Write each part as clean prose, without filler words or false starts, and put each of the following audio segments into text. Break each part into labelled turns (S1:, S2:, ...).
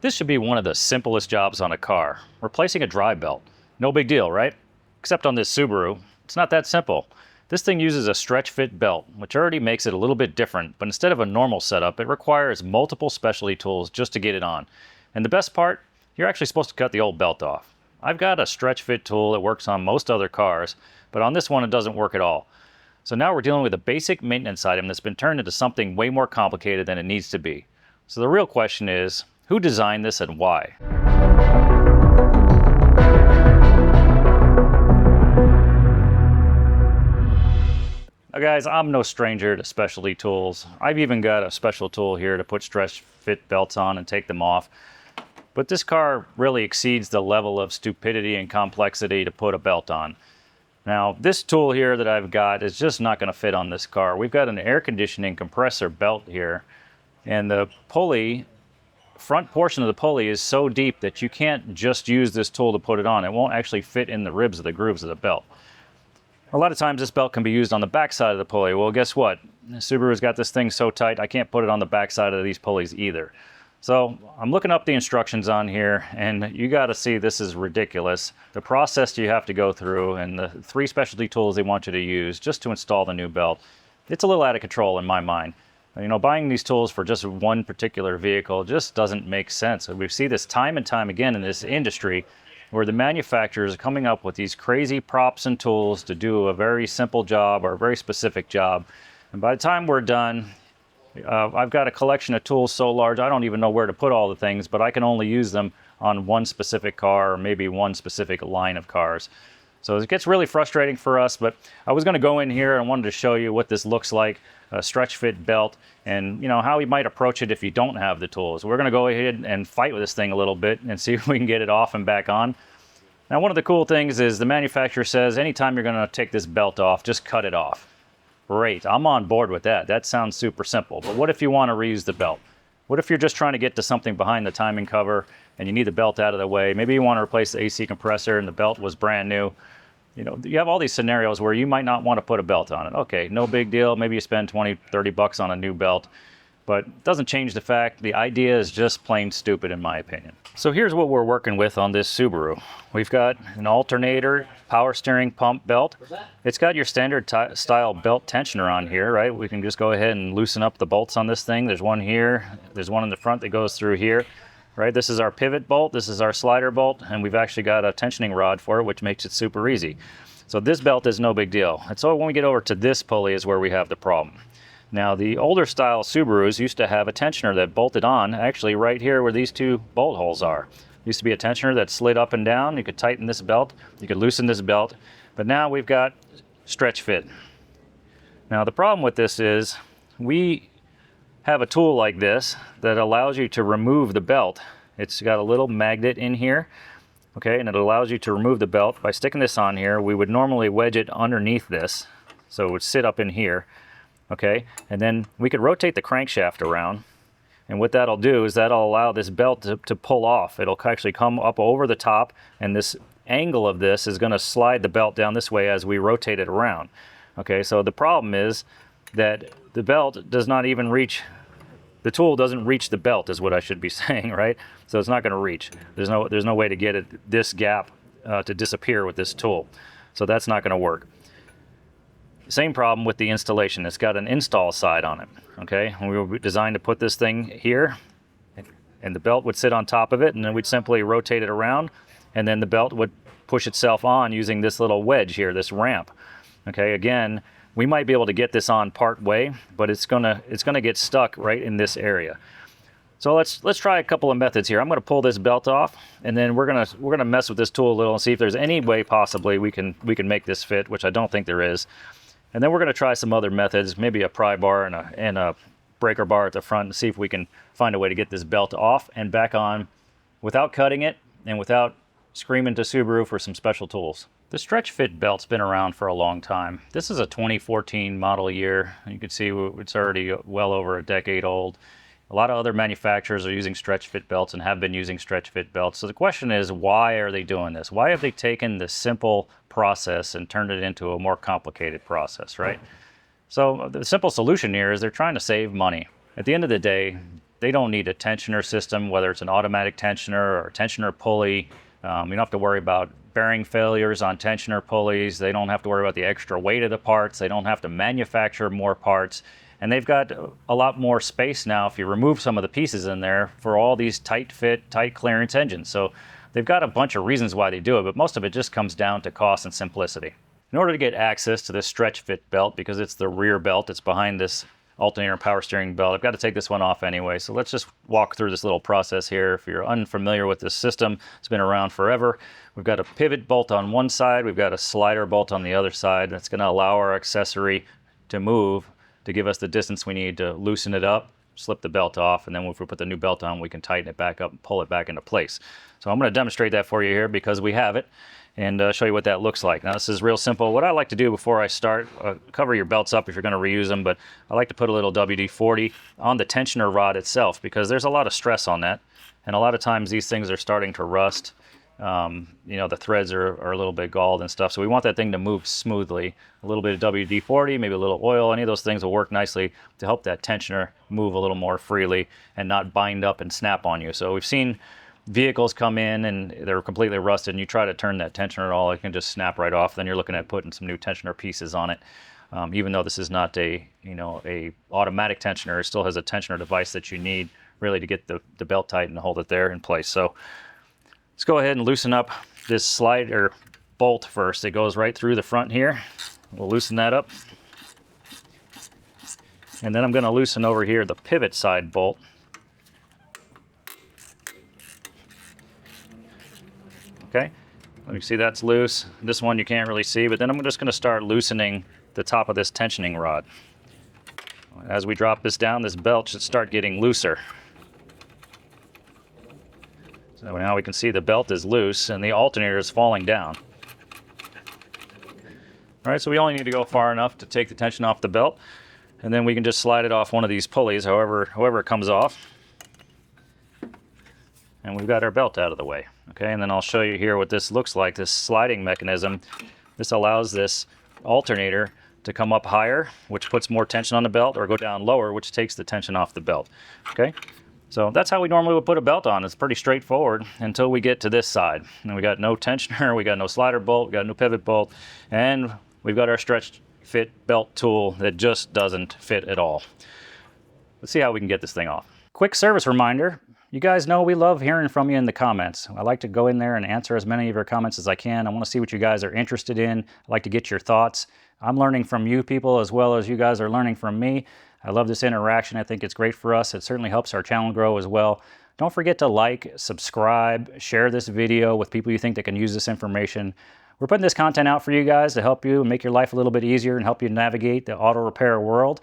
S1: This should be one of the simplest jobs on a car. Replacing a drive belt. No big deal, right? Except on this Subaru, it's not that simple. This thing uses a stretch fit belt, which already makes it a little bit different, but instead of a normal setup, it requires multiple specialty tools just to get it on. And the best part, you're actually supposed to cut the old belt off. I've got a stretch fit tool that works on most other cars, but on this one it doesn't work at all. So now we're dealing with a basic maintenance item that's been turned into something way more complicated than it needs to be. So the real question is, who designed this and why? Now guys, I'm no stranger to specialty tools. I've even got a special tool here to put stretch fit belts on and take them off. But this car really exceeds the level of stupidity and complexity to put a belt on. Now, this tool here that I've got is just not going to fit on this car. We've got an air conditioning compressor belt here, and the pulley, front portion of the pulley is so deep that you can't just use this tool to put it on. It won't actually fit in the ribs of the grooves of the belt. A lot of times this belt can be used on the back side of the pulley. Well, guess what? Subaru's got this thing so tight I can't put it on the back side of these pulleys either. So I'm looking up the instructions on here, and you got to see this is ridiculous. The process you have to go through and the 3 specialty tools they want you to use just to install the new belt. It's a little out of control in my mind. You know, buying these tools for just one particular vehicle just doesn't make sense. We see this time and time again in this industry where the manufacturers are coming up with these crazy props and tools to do a very simple job or a very specific job. And by the time we're done, I've got a collection of tools so large I don't even know where to put all the things, but I can only use them on one specific car or maybe one specific line of cars. So it gets really frustrating for us, but I was going to go in here and I wanted to show you what this looks like, a stretch fit belt, and you know how you might approach it if you don't have the tools. We're going to go ahead and fight with this thing a little bit and see if we can get it off and back on. Now, one of the cool things is the manufacturer says anytime you're going to take this belt off, just cut it off. Great, I'm on board with that. That sounds super simple. But what if you want to reuse the belt? What if you're just trying to get to something behind the timing cover and you need the belt out of the way? Maybe you want to replace the AC compressor and the belt was brand new. You know, you have all these scenarios where you might not want to put a belt on it. Okay, no big deal. Maybe you spend 20, 30 bucks on a new belt, but it doesn't change the fact the idea is just plain stupid in my opinion. So here's what we're working with on this Subaru. We've got an alternator power steering pump belt. It's got your standard style belt tensioner on here, right? We can just go ahead and loosen up the bolts on this thing. There's one here, there's one in the front that goes through here. Right, this is our pivot bolt, this is our slider bolt, and we've actually got a tensioning rod for it, which makes it super easy. So this belt is no big deal. And so when we get over to this pulley is where we have the problem. Now, the older style Subarus used to have a tensioner that bolted on, actually right here where these 2 bolt holes are. Used to be a tensioner that slid up and down. You could tighten this belt, you could loosen this belt, but now we've got stretch fit. Now, the problem with this is we have a tool like this that allows you to remove the belt. It's got a little magnet in here, okay, and it allows you to remove the belt. By sticking this on here, we would normally wedge it underneath this, so it would sit up in here, okay, and then we could rotate the crankshaft around, and what that'll do is that'll allow this belt to pull off. It'll actually come up over the top, and this angle of this is going to slide the belt down this way as we rotate it around. Okay, so the problem is that the belt does not even reach, the tool doesn't reach the belt is what I should be saying, right? So it's not going to reach. There's no way to get it, this gap to disappear with this tool. So that's not going to work. Same problem with the installation. It's got an install side on it, okay? And we were designed to put this thing here, and the belt would sit on top of it, and then we'd simply rotate it around, and then the belt would push itself on using this little wedge here, this ramp. Okay, again, we might be able to get this on part way, but it's gonna get stuck right in this area. So let's try a couple of methods here. I'm gonna pull this belt off, and then we're gonna mess with this tool a little and see if there's any way possibly we can make this fit, which I don't think there is. And then we're gonna try some other methods, maybe a pry bar and a breaker bar at the front, and see if we can find a way to get this belt off and back on without cutting it and without screaming to Subaru for some special tools. The stretch fit belt's been around for a long time. This is a 2014 model year. You can see it's already well over a decade old. A lot of other manufacturers are using stretch fit belts and have been using stretch fit belts. So the question is, why are they doing this? Why have they taken this simple process and turned it into a more complicated process, right? So the simple solution here is they're trying to save money. At the end of the day, they don't need a tensioner system, whether it's an automatic tensioner or a tensioner pulley. You don't have to worry about bearing failures on tensioner pulleys. They don't have to worry about the extra weight of the parts. They don't have to manufacture more parts. And they've got a lot more space now if you remove some of the pieces in there for all these tight fit, tight clearance engines. So they've got a bunch of reasons why they do it, but most of it just comes down to cost and simplicity. In order to get access to this stretch fit belt, because it's the rear belt, it's behind this alternator and power steering belt, I've got to take this one off anyway. So let's just walk through this little process here. If you're unfamiliar with this system, it's been around forever. We've got a pivot bolt on one side, we've got a slider bolt on the other side. That's going to allow our accessory to move to give us the distance we need to loosen it up, slip the belt off, and then if we put the new belt on, we can tighten it back up and pull it back into place. So I'm going to demonstrate that for you here because we have it, and show you what that looks like. Now this is real simple. What I like to do before I start, cover your belts up if you're going to reuse them, but I like to put a little WD-40 on the tensioner rod itself because there's a lot of stress on that, and a lot of times these things are starting to rust. You know, the threads are a little bit galled and stuff, so we want that thing to move smoothly. A little bit of WD-40, maybe a little oil, any of those things will work nicely to help that tensioner move a little more freely and not bind up and snap on you. So we've seen vehicles come in and they're completely rusted, and you try to turn that tensioner at all, it can just snap right off. Then you're looking at putting some new tensioner pieces on it. Even though this is not a automatic tensioner, it still has a tensioner device that you need really to get the belt tight and hold it there in place. So let's go ahead and loosen up this slider bolt first. It goes right through the front here. We'll loosen that up. And then I'm going to loosen over here the pivot side bolt. Okay, you see that's loose. This one you can't really see, but then I'm just going to start loosening the top of this tensioning rod. As we drop this down, this belt should start getting looser. So now we can see the belt is loose and the alternator is falling down. All right, so we only need to go far enough to take the tension off the belt, and then we can just slide it off one of these pulleys, however it comes off. And we've got our belt out of the way. Okay, and then I'll show you here what this looks like, this sliding mechanism. This allows this alternator to come up higher, which puts more tension on the belt, or go down lower, which takes the tension off the belt. Okay, so that's how we normally would put a belt on. It's pretty straightforward until we get to this side. And we got no tensioner, we got no slider bolt, we got no pivot bolt, and we've got our stretch fit belt tool that just doesn't fit at all. Let's see how we can get this thing off. Quick service reminder. You guys know we love hearing from you in the comments. I like to go in there and answer as many of your comments as I can. I want to see what you guys are interested in. I like to get your thoughts. I'm learning from you people as well as you guys are learning from me. I love this interaction. I think it's great for us. It certainly helps our channel grow as well. Don't forget to like, subscribe, share this video with people you think that can use this information. We're putting this content out for you guys to help you make your life a little bit easier and help you navigate the auto repair world.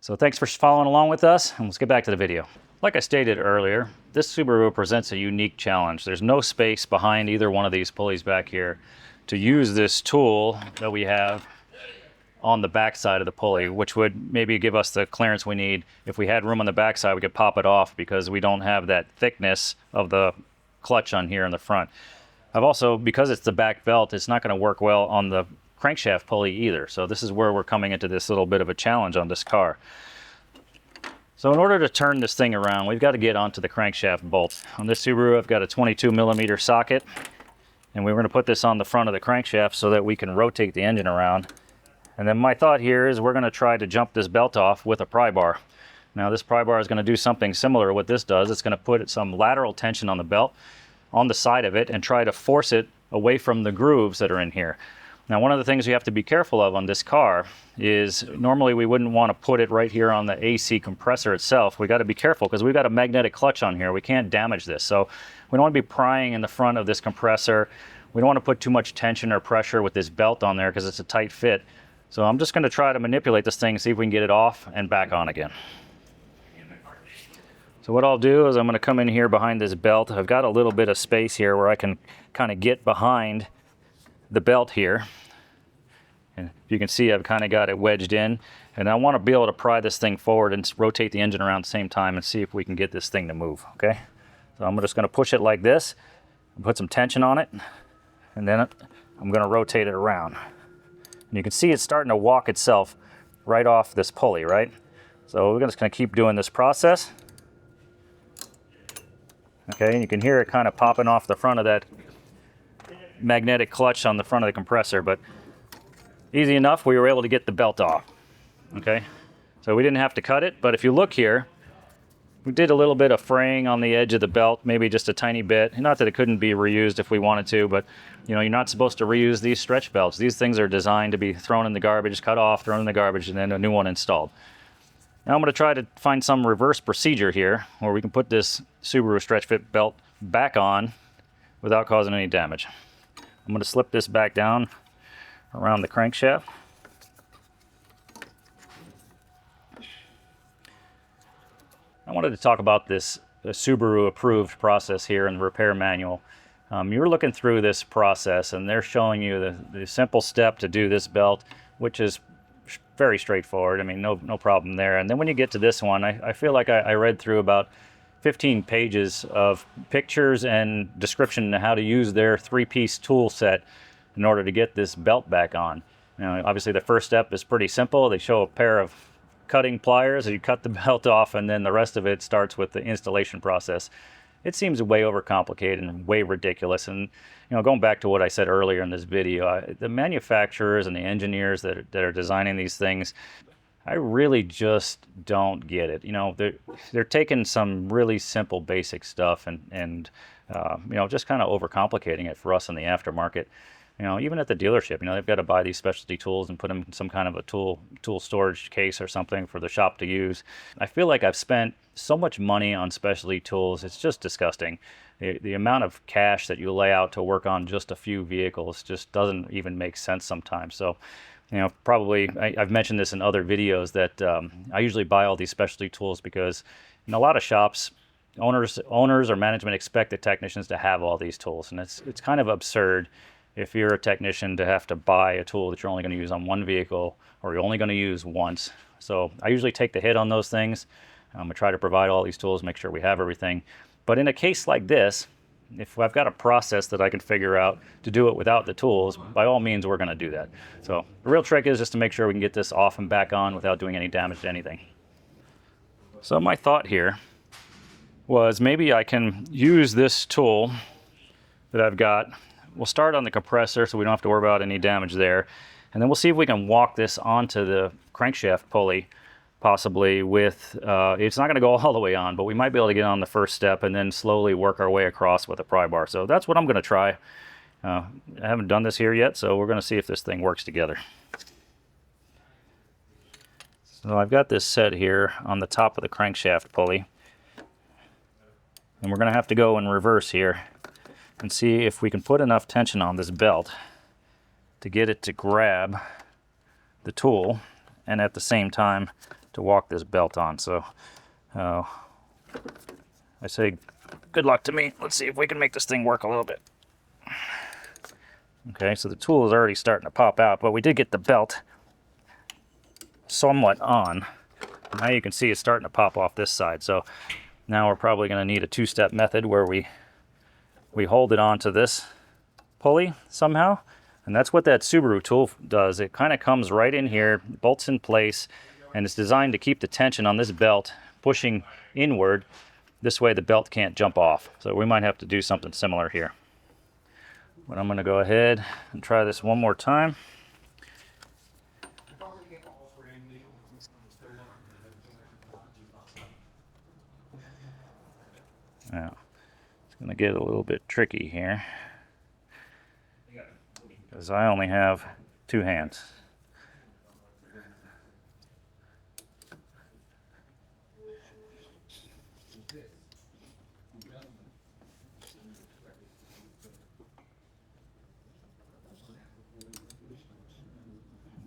S1: So thanks for following along with us, and let's get back to the video. Like I stated earlier, this Subaru presents a unique challenge. There's no space behind either one of these pulleys back here to use this tool that we have on the back side of the pulley, which would maybe give us the clearance we need. If we had room on the back side, we could pop it off because we don't have that thickness of the clutch on here in the front. I've also, because it's the back belt, it's not going to work well on the crankshaft pulley either. So this is where we're coming into this little bit of a challenge on this car. So in order to turn this thing around, we've got to get onto the crankshaft bolt. On this Subaru, I've got a 22mm socket, and we're going to put this on the front of the crankshaft so that we can rotate the engine around. And then my thought here is we're going to try to jump this belt off with a pry bar. Now this pry bar is going to do something similar to what this does. It's going to put some lateral tension on the belt, on the side of it, and try to force it away from the grooves that are in here. Now, one of the things you have to be careful of on this car is normally we wouldn't want to put it right here on the AC compressor itself. We got to be careful because we've got a magnetic clutch on here. We can't damage this. So we don't want to be prying in the front of this compressor. We don't want to put too much tension or pressure with this belt on there because it's a tight fit. So I'm just going to try to manipulate this thing, see if we can get it off and back on again. So what I'll do is I'm going to come in here behind this belt. I've got a little bit of space here where I can kind of get behind the belt here, and you can see I've kind of got it wedged in, and I want to be able to pry this thing forward and rotate the engine around at the same time and see if we can get this thing to move. Okay, so I'm just going to push it like this and put some tension on it, and then I'm going to rotate it around, and you can see it's starting to walk itself right off this pulley, right? So we're just going to keep doing this process. Okay, and you can hear it kind of popping off the front of that magnetic clutch on the front of the compressor, but easy enough, we were able to get the belt off. Okay, so we didn't have to cut it, but if you look here, we did a little bit of fraying on the edge of the belt, maybe just a tiny bit. Not that it couldn't be reused if we wanted to, but you know, you're not supposed to reuse these stretch belts. These things are designed to be thrown in the garbage, cut off, thrown in the garbage, and then a new one installed. Now I'm going to try to find some reverse procedure here where we can put this Subaru stretch fit belt back on without causing any damage. I'm going to slip this back down around the crankshaft. I wanted to talk about this Subaru approved process here in the repair manual. You're looking through this process and they're showing you the simple step to do this belt, which is very straightforward. I mean, no problem there. And then when you get to this one, I feel like I read through about 15 pages of pictures and description on how to use their 3-piece tool set in order to get this belt back on. You know, obviously the first step is pretty simple. They show a pair of cutting pliers, you cut the belt off, and then the rest of it starts with the installation process. It seems way overcomplicated and way ridiculous. And you know, going back to what I said earlier in this video, the manufacturers and the engineers that are designing these things, I really just don't get it. You know, they're taking some really simple basic stuff and you know, just kind of overcomplicating it for us in the aftermarket. You know, even at the dealership, you know, they've got to buy these specialty tools and put them in some kind of a tool storage case or something for the shop to use. I feel like I've spent so much money on specialty tools, it's just disgusting. The amount of cash that you lay out to work on just a few vehicles just doesn't even make sense sometimes. So, you know, probably, I've mentioned this in other videos that I usually buy all these specialty tools because in a lot of shops, owners or management expect the technicians to have all these tools. And it's kind of absurd if you're a technician to have to buy a tool that you're only going to use on one vehicle or you're only going to use once. So I usually take the hit on those things. I try to provide all these tools, make sure we have everything. But in a case like this, if I've got a process that I can figure out to do it without the tools, by all means, we're going to do that. So the real trick is just to make sure we can get this off and back on without doing any damage to anything. So my thought here was maybe I can use this tool that I've got. We'll start on the compressor so we don't have to worry about any damage there. And then we'll see if we can walk this onto the crankshaft pulley, possibly with, it's not going to go all the way on, but we might be able to get on the first step and then slowly work our way across with a pry bar. So that's what I'm going to try. I haven't done this here yet, so we're going to see if this thing works together. So I've got this set here on the top of the crankshaft pulley. And we're going to have to go in reverse here and see if we can put enough tension on this belt to get it to grab the tool and at the same time to walk this belt on. So I say good luck to me. Let's see if we can make this thing work a little bit. Okay, so the tool is already starting to pop out, but we did get the belt somewhat on. Now you can see it's starting to pop off this side. So now we're probably going to need a two-step method where we hold it onto this pulley somehow. And that's what that Subaru tool does. It kind of comes right in here, bolts in place, and it's designed to keep the tension on this belt pushing inward. This way the belt can't jump off. So we might have to do something similar here. But I'm going to go ahead and try this one more time. Now, it's going to get a little bit tricky here because I only have two hands.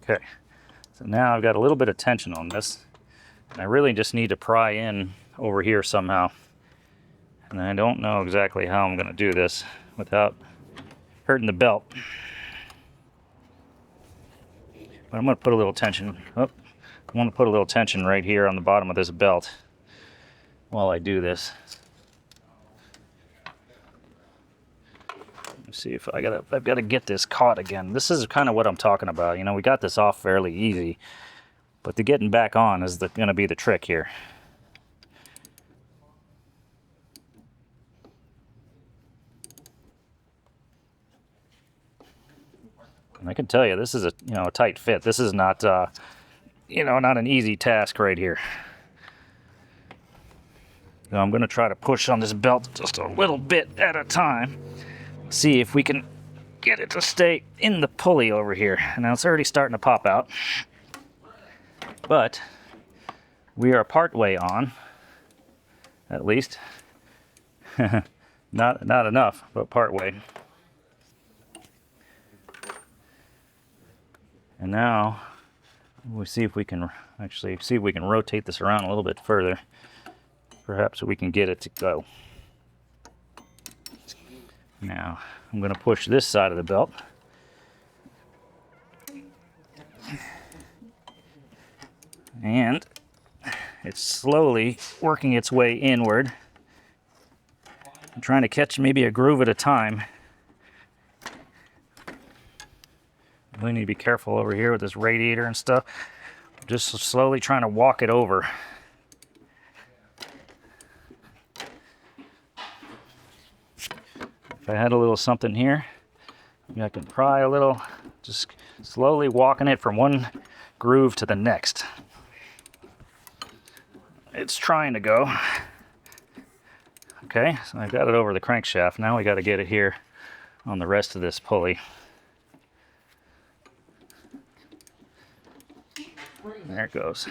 S1: Okay, so now I've got a little bit of tension on this, and I really just need to pry in over here somehow. And I don't know exactly how I'm going to do this without hurting the belt. But I'm going to put a little tension. Oh, I want to put a little tension right here on the bottom of this belt while I do this. Let's see if I've got to get this caught again. This is kind of what I'm talking about. You know, we got this off fairly easy, but the getting back on is going to be the trick here. And I can tell you, this is a a tight fit. This is not not an easy task right here. So I'm going to try to push on this belt just a little bit at a time. See if we can get it to stay in the pulley over here. And now it's already starting to pop out. But we are part way on, at least. not enough, but part way. And now we'll see if we can rotate this around a little bit further. Perhaps we can get it to go. Now I'm going to push this side of the belt. And it's slowly working its way inward. I'm trying to catch maybe a groove at a time. We need to be careful over here with this radiator and stuff. Just slowly trying to walk it over. If I had a little something here, maybe I can pry a little, just slowly walking it from one groove to the next. It's trying to go. Okay, so I got it over the crankshaft. Now we got to get it here on the rest of this pulley. There it goes.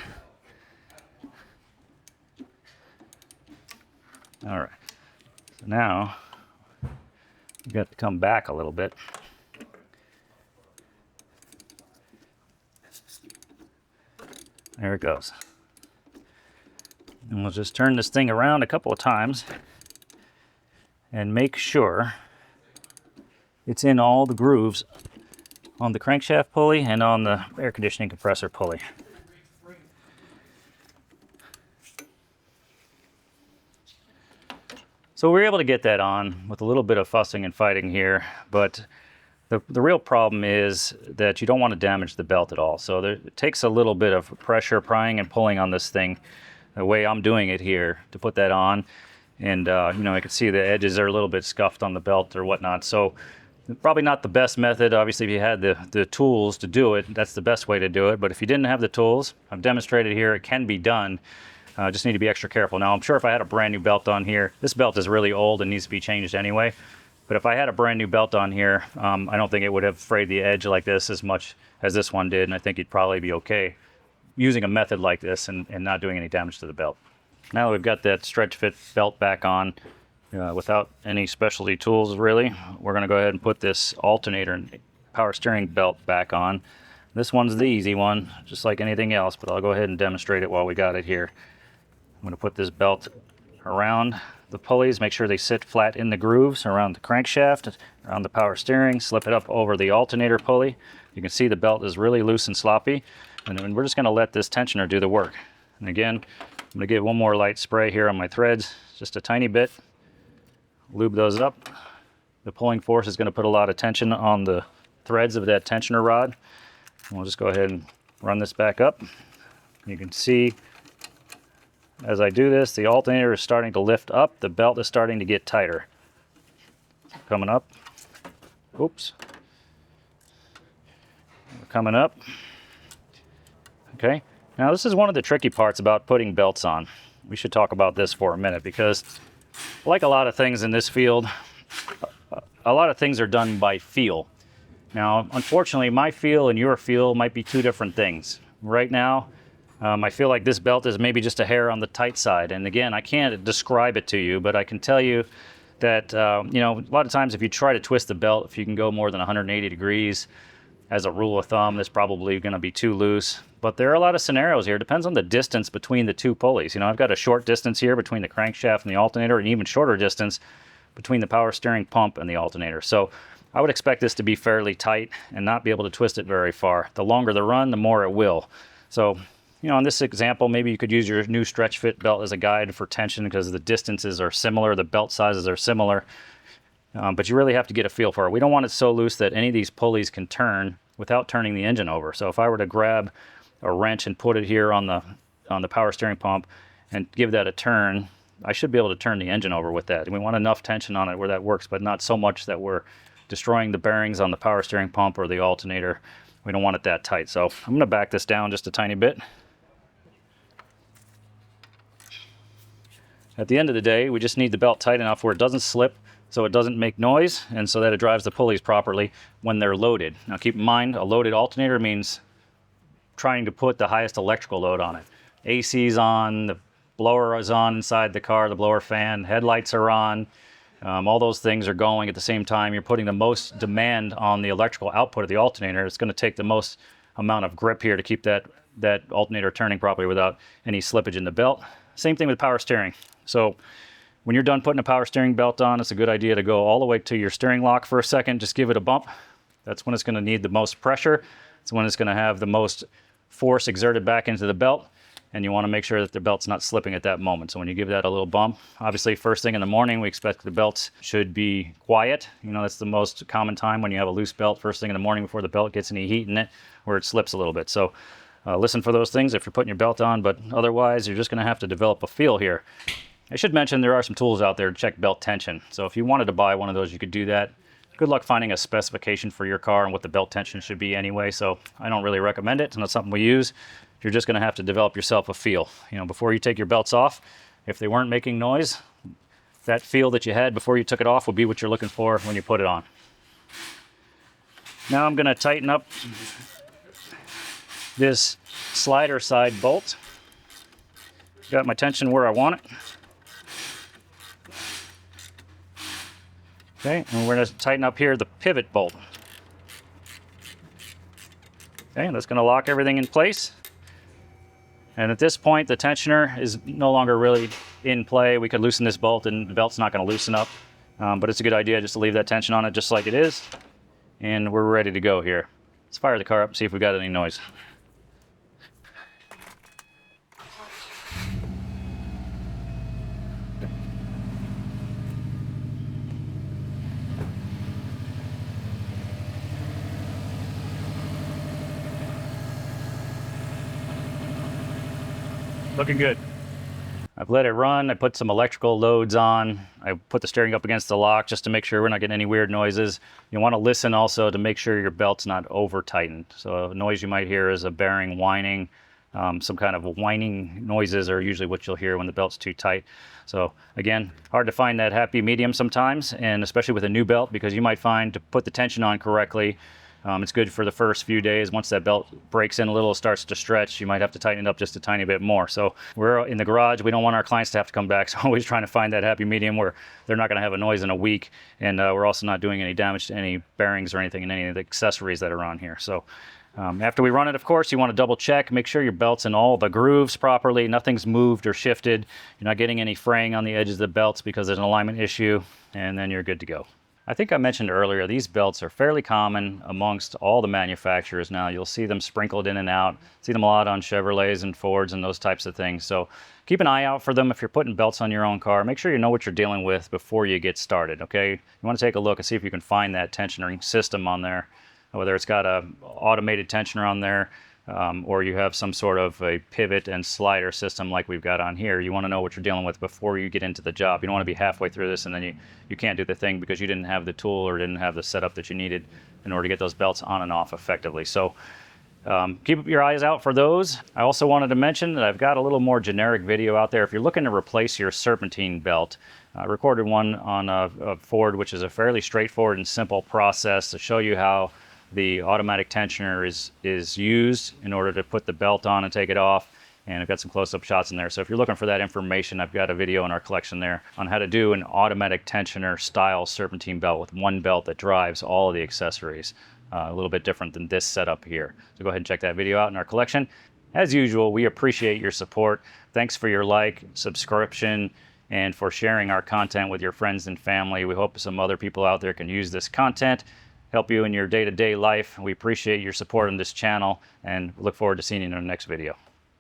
S1: All right, so now you got to come back a little bit. There it goes. And we'll just turn this thing around a couple of times and make sure it's in all the grooves on the crankshaft pulley and on the air conditioning compressor pulley. So we're able to get that on with a little bit of fussing and fighting here, but the real problem is that you don't want to damage the belt at all. So it takes a little bit of pressure, prying and pulling on this thing, the way I'm doing it here, to put that on. And I can see the edges are a little bit scuffed on the belt or whatnot. So probably not the best method. Obviously, if you had the tools to do it, that's the best way to do it. But if you didn't have the tools, I've demonstrated here, it can be done. Just need to be extra careful. Now, I'm sure if I had a brand new belt on here, this belt is really old and needs to be changed anyway. But if I had a brand new belt on here, I don't think it would have frayed the edge like this as much as this one did. And I think you'd probably be okay using a method like this and not doing any damage to the belt. Now we've got that stretch fit belt back on without any specialty tools really. We're going to go ahead and put this alternator and power steering belt back on. This one's the easy one, just like anything else, but I'll go ahead and demonstrate it while we got it here. I'm going to put this belt around the pulleys, make sure they sit flat in the grooves around the crankshaft, around the power steering, slip it up over the alternator pulley. You can see the belt is really loose and sloppy, and then we're just going to let this tensioner do the work. And again, I'm going to give one more light spray here on my threads, just a tiny bit. Lube those up. The pulling force is going to put a lot of tension on the threads of that tensioner rod. And we'll just go ahead and run this back up. You can see as I do this, the alternator is starting to lift up. The belt is starting to get tighter. Coming up. Oops. We're coming up. Okay. Now this is one of the tricky parts about putting belts on. We should talk about this for a minute because, like a lot of things in this field, a lot of things are done by feel. Now, unfortunately, my feel and your feel might be two different things. Right now, I feel like this belt is maybe just a hair on the tight side. And again, I can't describe it to you, but I can tell you that, a lot of times if you try to twist the belt, if you can go more than 180 degrees, as a rule of thumb, that's probably going to be too loose. But there are a lot of scenarios here. It depends on the distance between the two pulleys. I've got a short distance here between the crankshaft and the alternator, and even shorter distance between the power steering pump and the alternator. So I would expect this to be fairly tight and not be able to twist it very far. The longer the run, the more it will. So, in this example, maybe you could use your new stretch fit belt as a guide for tension because the distances are similar, the belt sizes are similar. But you really have to get a feel for it. We don't want it so loose that any of these pulleys can turn without turning the engine over. So if I were to grab a wrench and put it here on the power steering pump and give that a turn, I should be able to turn the engine over with that. And we want enough tension on it where that works, but not so much that we're destroying the bearings on the power steering pump or the alternator. We don't want it that tight. So I'm going to back this down just a tiny bit. At the end of the day, we just need the belt tight enough where it doesn't slip, so it doesn't make noise, and so that it drives the pulleys properly when they're loaded. Now keep in mind, a loaded alternator means trying to put the highest electrical load on it. AC's on, the blower is on inside the car, the blower fan, headlights are on. All those things are going at the same time. You're putting the most demand on the electrical output of the alternator. It's going to take the most amount of grip here to keep that alternator turning properly without any slippage in the belt. Same thing with power steering. So when you're done putting a power steering belt on, it's a good idea to go all the way to your steering lock for a second. Just give it a bump. That's when it's going to need the most pressure. It's when it's going to have the most force exerted back into the belt. And you want to make sure that the belt's not slipping at that moment. So when you give that a little bump, obviously first thing in the morning, we expect the belts should be quiet. You know, that's the most common time when you have a loose belt first thing in the morning before the belt gets any heat in it, where it slips a little bit. So listen for those things if you're putting your belt on, but otherwise you're just going to have to develop a feel here. I should mention there are some tools out there to check belt tension. So if you wanted to buy one of those, you could do that. Good luck finding a specification for your car and what the belt tension should be anyway, so I don't really recommend it. It's not something we use. You're just going to have to develop yourself a feel. You know, before you take your belts off, if they weren't making noise, that feel that you had before you took it off would be what you're looking for when you put it on. Now I'm going to tighten up this slider side bolt. Got my tension where I want it. Okay, and we're going to tighten up here the pivot bolt. Okay, that's going to lock everything in place. And at this point, the tensioner is no longer really in play. We could loosen this bolt and the belt's not going to loosen up. But it's a good idea just to leave that tension on it just like it is. And we're ready to go here. Let's fire the car up and see if we got any noise. Looking good. I've let it run. I put some electrical loads on. I put the steering up against the lock just to make sure we're not getting any weird noises. You want to listen also to make sure your belt's not over tightened. So a noise you might hear is a bearing whining. Some kind of whining noises are usually what you'll hear when the belt's too tight. So again, hard to find that happy medium sometimes, and especially with a new belt, because you might find to put the tension on correctly, it's good for the first few days. Once that belt breaks in a little, starts to stretch, you might have to tighten it up just a tiny bit more. So we're in the garage. We don't want our clients to have to come back. So always trying to find that happy medium where they're not going to have a noise in a week. And we're also not doing any damage to any bearings or anything in any of the accessories that are on here. So after we run it, of course, you want to double check, make sure your belt's in all the grooves properly. Nothing's moved or shifted. You're not getting any fraying on the edges of the belts because there's an alignment issue, and then you're good to go. I think I mentioned earlier, these belts are fairly common amongst all the manufacturers now. You'll see them sprinkled in and out. See them a lot on Chevrolets and Fords and those types of things. So keep an eye out for them if you're putting belts on your own car. Make sure you know what you're dealing with before you get started, okay? You want to take a look and see if you can find that tensioning system on there, whether it's got a automated tensioner on there, or you have some sort of a pivot and slider system like we've got on here. You want to know what you're dealing with before you get into the job. You don't want to be halfway through this and then you can't do the thing because you didn't have the tool or didn't have the setup that you needed in order to get those belts on and off effectively. So keep your eyes out for those. I also wanted to mention that I've got a little more generic video out there. If you're looking to replace your serpentine belt, I recorded one on a Ford, which is a fairly straightforward and simple process to show you how the automatic tensioner is used in order to put the belt on and take it off. And I've got some close-up shots in there. So if you're looking for that information, I've got a video in our collection there on how to do an automatic tensioner style serpentine belt with one belt that drives all of the accessories. A little bit different than this setup here. So go ahead and check that video out in our collection. As usual, we appreciate your support. Thanks for your like, subscription, and for sharing our content with your friends and family. We hope some other people out there can use this content, help you in your day-to-day life. We appreciate your support on this channel and look forward to seeing you in our next video.